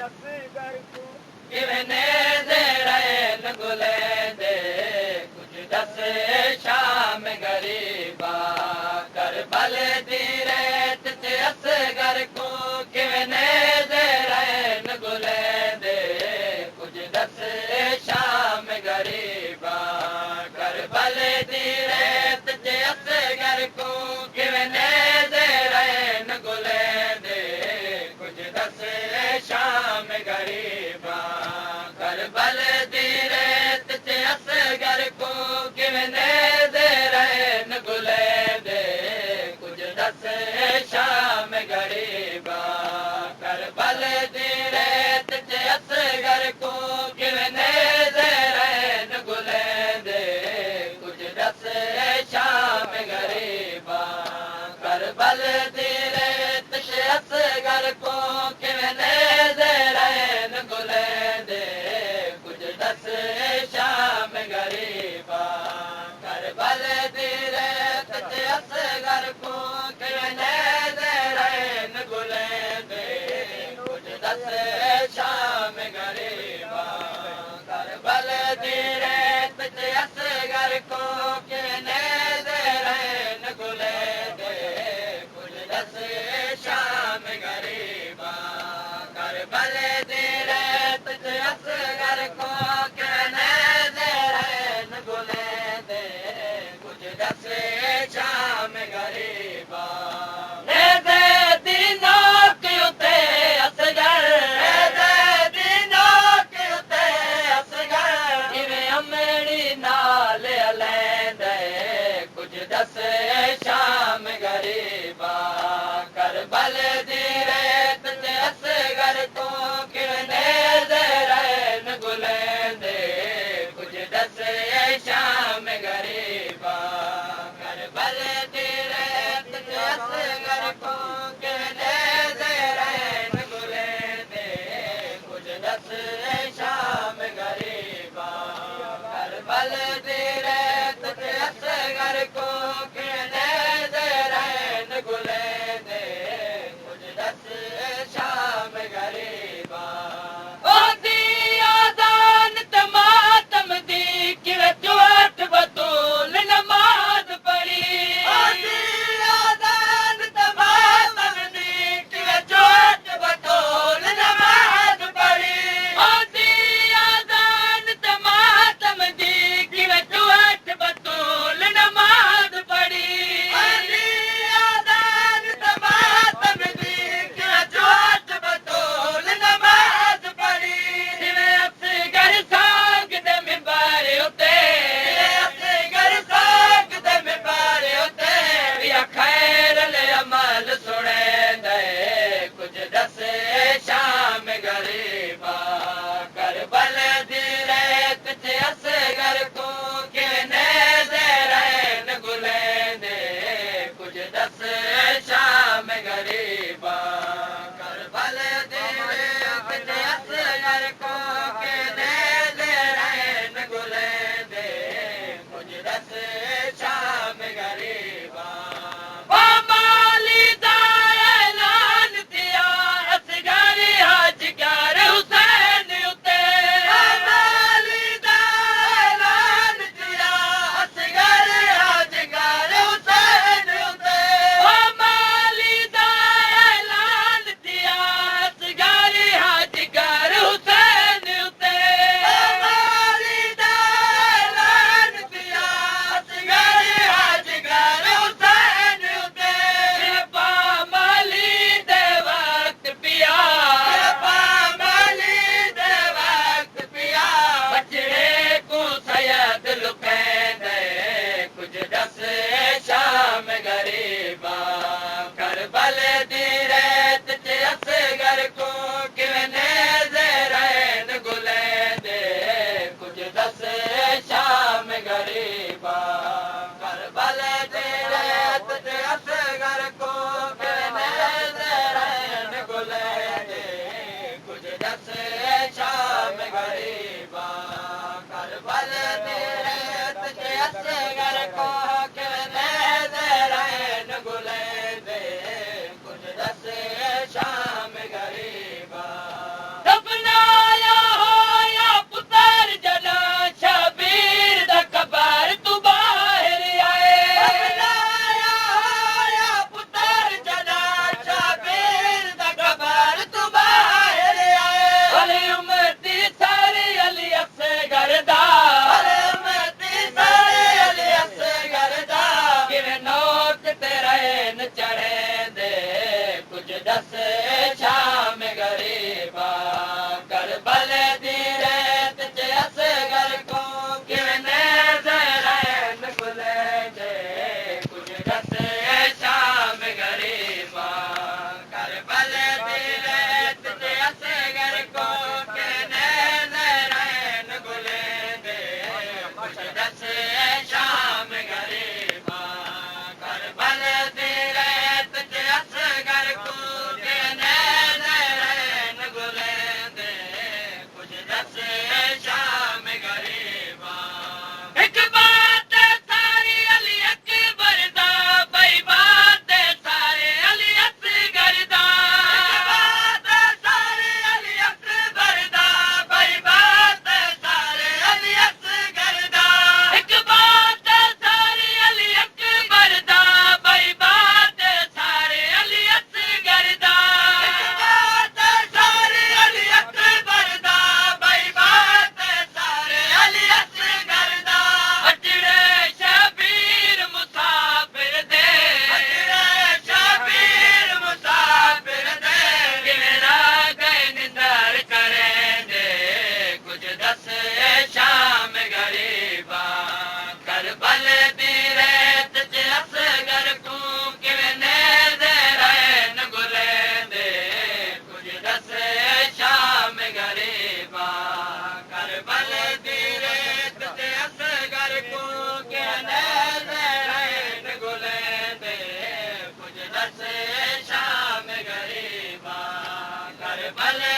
असगर को किवने दे रैन गुले दे कुछ दस शाम गरीबा करबल दी रेत च असगर को किवने दे रैन गुले दे कुछ दस शाम गरीबा करबल दी रेत च असगर को किवने दे रैन गुले दे कुछ दस शाम गरीबा करबल दी रेत च असगर को किवने दे रैन गुले दे कुछ दस शाम गरीबा करबल दी रेत च असगर को किवने दे रैन गुले दे कुछ दस शाम गरीबा करबल दी रेत च असगर को किवने दे रैन गुले दे कुछ दस शाम गरीबा करबल दी रेत च असगर को किवने दे रैन गुले दे कुछ दस शाम गरीबा करबल दी रेत च असगर को किवने दे रैन गुले दे कुछ दस शाम गरीबा करबल दी रेत च असगर को किवने दे रैन गुले दे कुछ दस शाम गरीबा दे दिनों के उते असगर दे दिनों के उते असगर जिवें अमड़ी नाल अलैंदे कुछ दस शाम गरीबा करबल दी रेत च असगर को किवने दे रैन गुले दे कुछ दस शाम गरीबा करबल दी रेत च असगर को किवने भले